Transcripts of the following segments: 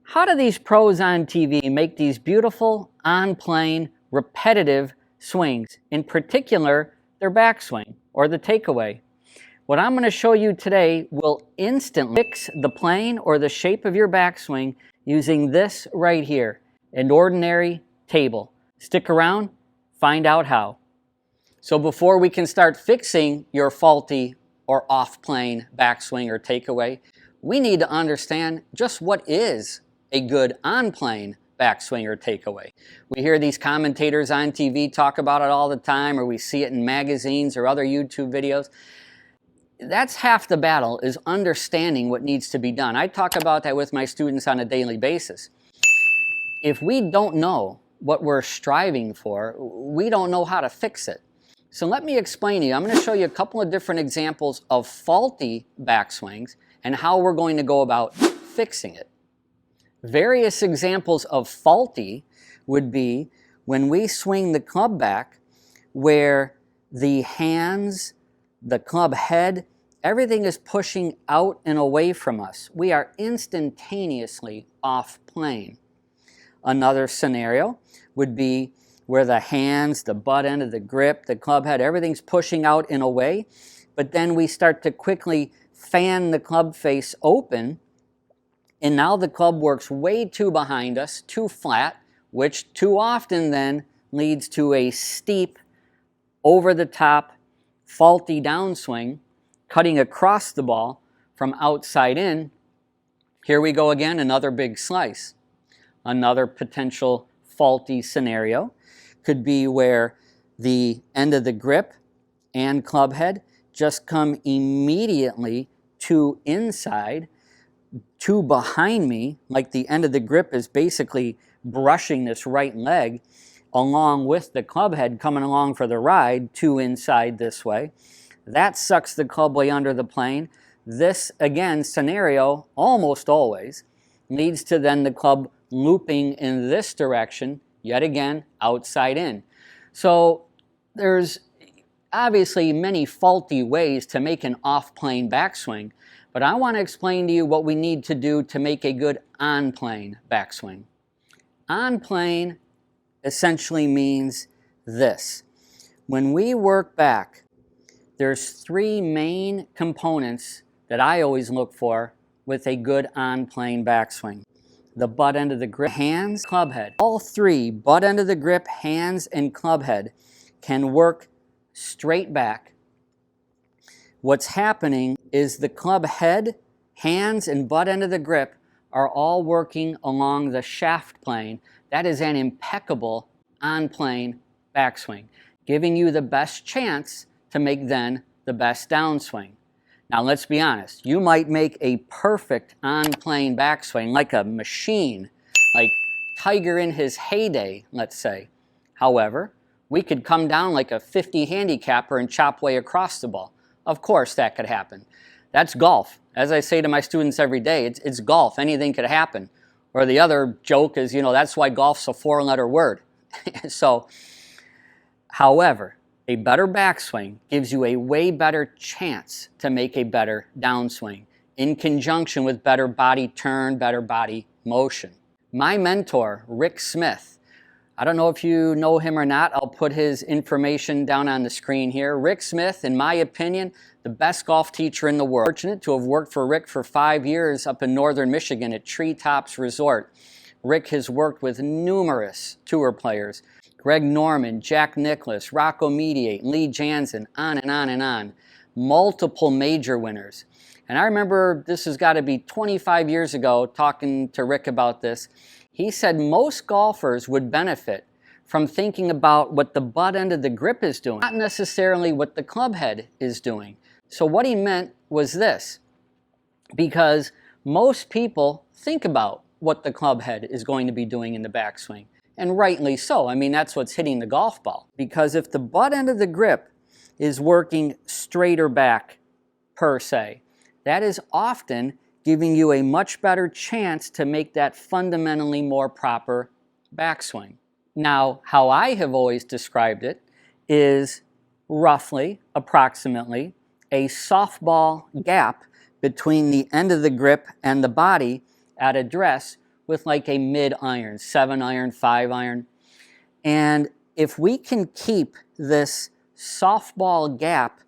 How do these pros on TV make these beautiful, on-plane, repetitive swings? In particular, their backswing or the takeaway. What I'm going to show you today will instantly fix the plane or the shape of your backswing using this right here, an ordinary table. Stick around, find out how. So before we can start fixing your faulty or off-plane backswing or takeaway, we need to understand just what is a good on-plane backswing or takeaway. We hear these commentators on TV talk about it all the time, or we see it in magazines or other YouTube videos. That's half the battle, is understanding what needs to be done. I talk about that with my students on a daily basis. If we don't know what we're striving for, we don't know how to fix it. So let me explain to you. I'm going to show you a couple of different examples of faulty backswings and how we're going to go about fixing it. Various examples of faulty would be when we swing the club back where the hands, the club head, everything is pushing out and away from us. We are instantaneously off plane. Another scenario would be where the hands, the butt end of the grip, the club head, everything's pushing out and away, but then we start to quickly fan the club face open, and now the club works way too behind us, too flat, which too often then leads to a steep, over-the-top, faulty downswing, cutting across the ball from outside in. Here we go again, another big slice. Another potential faulty scenario could be where the end of the grip and club head just come immediately to inside, to behind me, like the end of the grip is basically brushing this right leg along with the club head coming along for the ride to inside this way. That sucks the club way under the plane. This, again, scenario almost always leads to then the club looping in this direction, yet again, outside in. So there's obviously many faulty ways to make an off-plane backswing, but I want to explain to you what we need to do to make a good on-plane backswing. On-plane essentially means this. When we work back, there's three main components that I always look for with a good on-plane backswing. The butt end of the grip, hands, club head. All three, butt end of the grip, hands, and club head, can work straight back. What's happening is the club head, hands, and butt end of the grip are all working along the shaft plane. That is an impeccable on-plane backswing, giving you the best chance to make then the best downswing. Now let's be honest, you might make a perfect on-plane backswing like a machine, like Tiger in his heyday, let's say. However, we could come down like a 50 handicapper and chop way across the ball. Of course that could happen. That's golf. As I say to my students every day, it's golf. Anything could happen. Or the other joke is, that's why golf's a four-letter word. So, however, a better backswing gives you a way better chance to make a better downswing in conjunction with better body turn, better body motion. My mentor, Rick Smith, I don't know if you know him or not. I'll put his information down on the screen here. Rick Smith, in my opinion, the best golf teacher in the world. Fortunate to have worked for Rick for 5 years up in northern Michigan at Treetops Resort. Rick has worked with numerous tour players. Greg Norman, Jack Nicklaus, Rocco Mediate, Lee Janzen, on and on and on. Multiple major winners. And I remember, this has got to be 25 years ago, talking to Rick about this. He said most golfers would benefit from thinking about what the butt end of the grip is doing, not necessarily what the club head is doing. So what he meant was this, because most people think about what the club head is going to be doing in the backswing. And rightly so. I mean, that's what's hitting the golf ball. Because if the butt end of the grip is working straighter back, per se, that is often giving you a much better chance to make that fundamentally more proper backswing. Now, how I have always described it is roughly, approximately, a softball gap between the end of the grip and the body at address with like a mid iron, 7 iron, 5 iron. And if we can keep this softball gap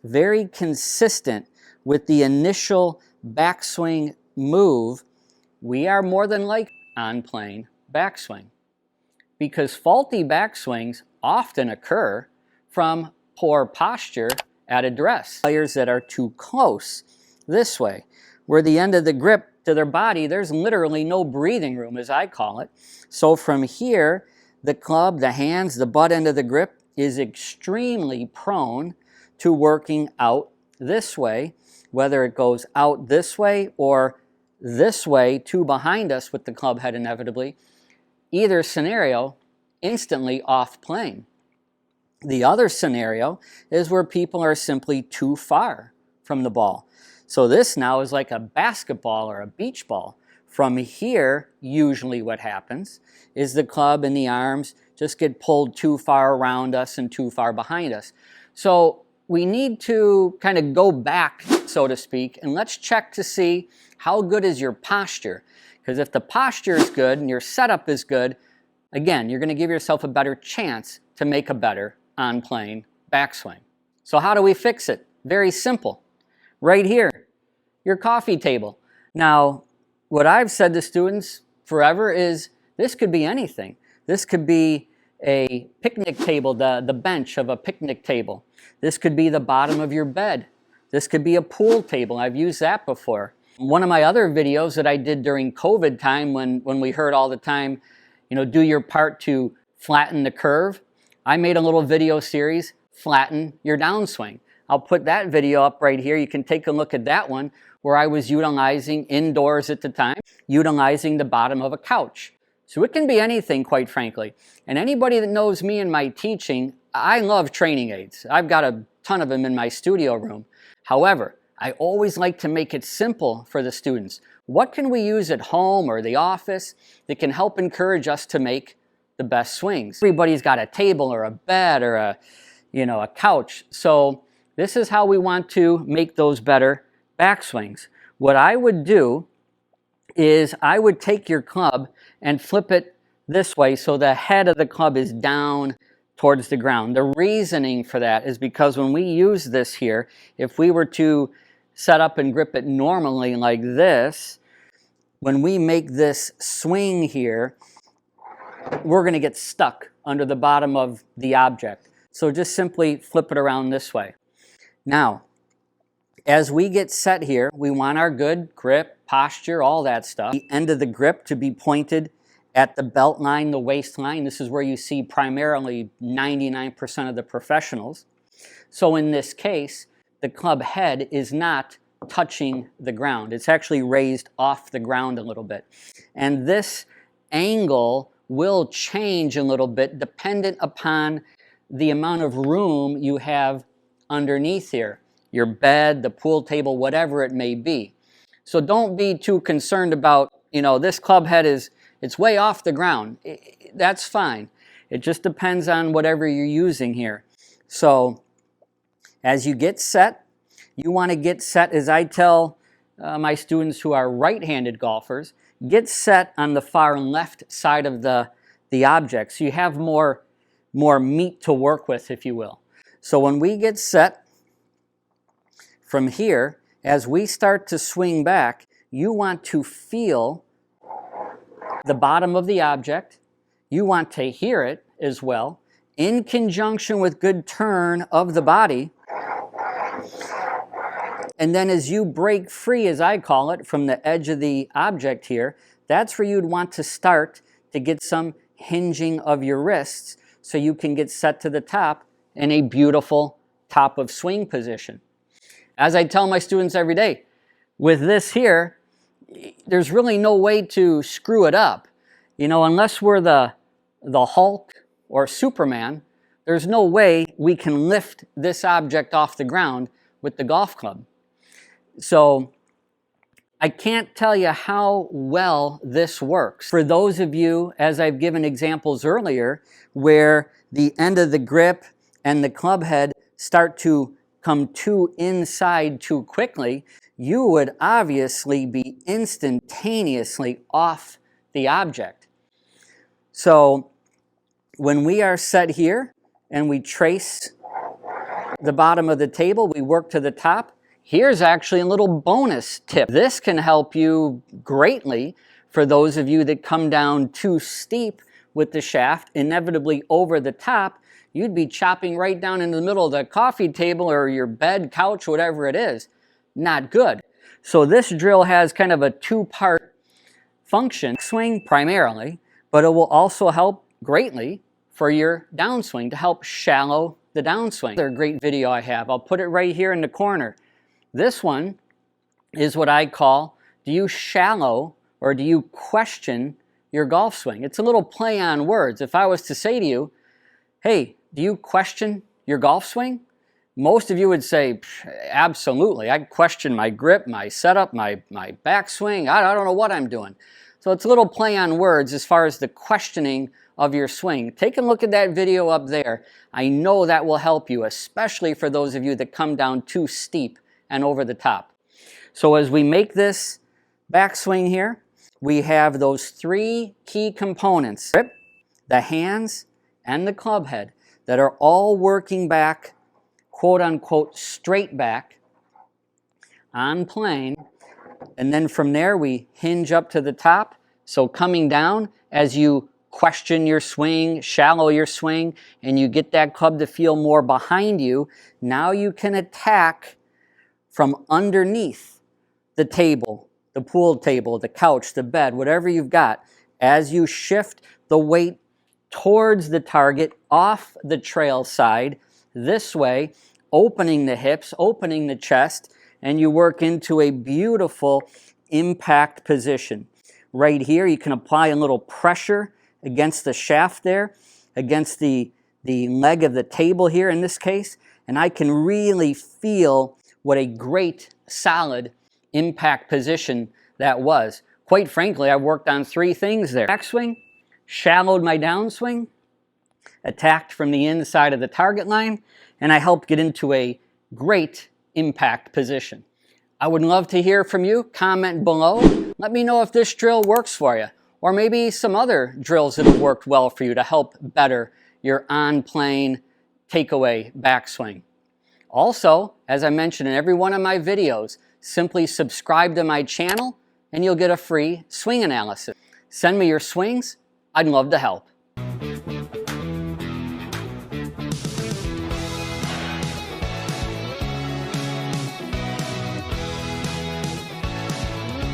very consistent with the initial backswing move, we are more than likely on playing backswing. Because faulty backswings often occur from poor posture at address. Players that are too close this way, where the end of the grip to their body, there's literally no breathing room, as I call it. So from here, the club, the hands, the butt end of the grip is extremely prone to working out this way, whether it goes out this way or this way to behind us with the club head inevitably. Either scenario, instantly off playing. The other scenario is where people are simply too far from the ball. So this now is like a basketball or a beach ball. From here, usually what happens is the club and the arms just get pulled too far around us and too far behind us. So we need to kind of go back, so to speak, and let's check to see how good is your posture. Because if the posture is good and your setup is good, again, you're going to give yourself a better chance to make a better on-playing backswing. So how do we fix it? Very simple. Right here, your coffee table. Now, what I've said to students forever is this could be anything. This could be a picnic table, the bench of a picnic table. This could be the bottom of your bed. This could be a pool table. I've used that before. One of my other videos that I did during COVID time when we heard all the time, you know, do your part to flatten the curve. I made a little video series, Flatten Your Downswing. I'll put that video up right here. You can take a look at that one where I was utilizing indoors at the time, utilizing the bottom of a couch. So it can be anything, quite frankly. And anybody that knows me and my teaching, I love training aids. I've got a ton of them in my studio room. However, I always like to make it simple for the students. What can we use at home or the office that can help encourage us to make the best swings? Everybody's got a table or a bed or a couch. So this is how we want to make those better backswings. What I would do is I would take your club and flip it this way so the head of the club is down towards the ground. The reasoning for that is because when we use this here, if we were to set up and grip it normally like this, when we make this swing here, we're going to get stuck under the bottom of the object. So just simply flip it around this way. Now, as we get set here, we want our good grip, posture, all that stuff. The end of the grip to be pointed at the belt line, the waistline. This is where you see primarily 99% of the professionals. So in this case, the club head is not touching the ground. It's actually raised off the ground a little bit. And this angle will change a little bit dependent upon the amount of room you have underneath here. Your bed, the pool table, whatever it may be. So don't be too concerned about, this club head it's way off the ground. That's fine. It just depends on whatever you're using here. So as you get set, you want to get set, as I tell my students who are right-handed golfers, get set on the far left side of the object. So you have more meat to work with, if you will. So when we get set from here, as we start to swing back, you want to feel the bottom of the object. You want to hear it as well, in conjunction with good turn of the body. And then as you break free, as I call it, from the edge of the object here, that's where you'd want to start to get some hinging of your wrists so you can get set to the top in a beautiful top of swing position. As I tell my students every day, with this here, there's really no way to screw it up. Unless we're the Hulk or Superman, there's no way we can lift this object off the ground with the golf club. So I can't tell you how well this works. For those of you, as I've given examples earlier, where the end of the grip and the club head start to come too inside too quickly, you would obviously be instantaneously off the object. So when we are set here and we trace the bottom of the table, we work to the top. Here's actually a little bonus tip. This can help you greatly for those of you that come down too steep with the shaft, inevitably over the top. You'd be chopping right down in the middle of the coffee table or your bed, couch, whatever it is. Not good. So this drill has kind of a two-part function, swing primarily, but it will also help greatly for your downswing to help shallow the downswing. Another great video I have, I'll put it right here in the corner. This one is what I call, do you shallow or do you question your golf swing? It's a little play on words. If I was to say to you, hey, do you question your golf swing? Most of you would say, absolutely. I question my grip, my setup, my backswing. I don't know what I'm doing. So it's a little play on words as far as the questioning of your swing. Take a look at that video up there. I know that will help you, especially for those of you that come down too steep and over the top. So as we make this backswing here, we have those three key components, grip, the hands, and the club head, that are all working back, quote unquote, straight back on plane. And then from there we hinge up to the top. So coming down, as you question your swing, shallow your swing, and you get that club to feel more behind you, now you can attack from underneath the table, the pool table, the couch, the bed, whatever you've got. As you shift the weight towards the target, off the trail side, this way, opening the hips, opening the chest, and you work into a beautiful impact position. Right here, you can apply a little pressure against the shaft there, against the leg of the table here in this case, and I can really feel what a great, solid impact position that was. Quite frankly, I worked on three things there. Backswing, shallowed my downswing, attacked from the inside of the target line, and I helped get into a great impact position. I would love to hear from you. Comment below. Let me know if this drill works for you, or maybe some other drills that have worked well for you to help better your on-plane takeaway backswing. Also, as I mentioned in every one of my videos, simply subscribe to my channel and you'll get a free swing analysis. Send me your swings. I'd love to help.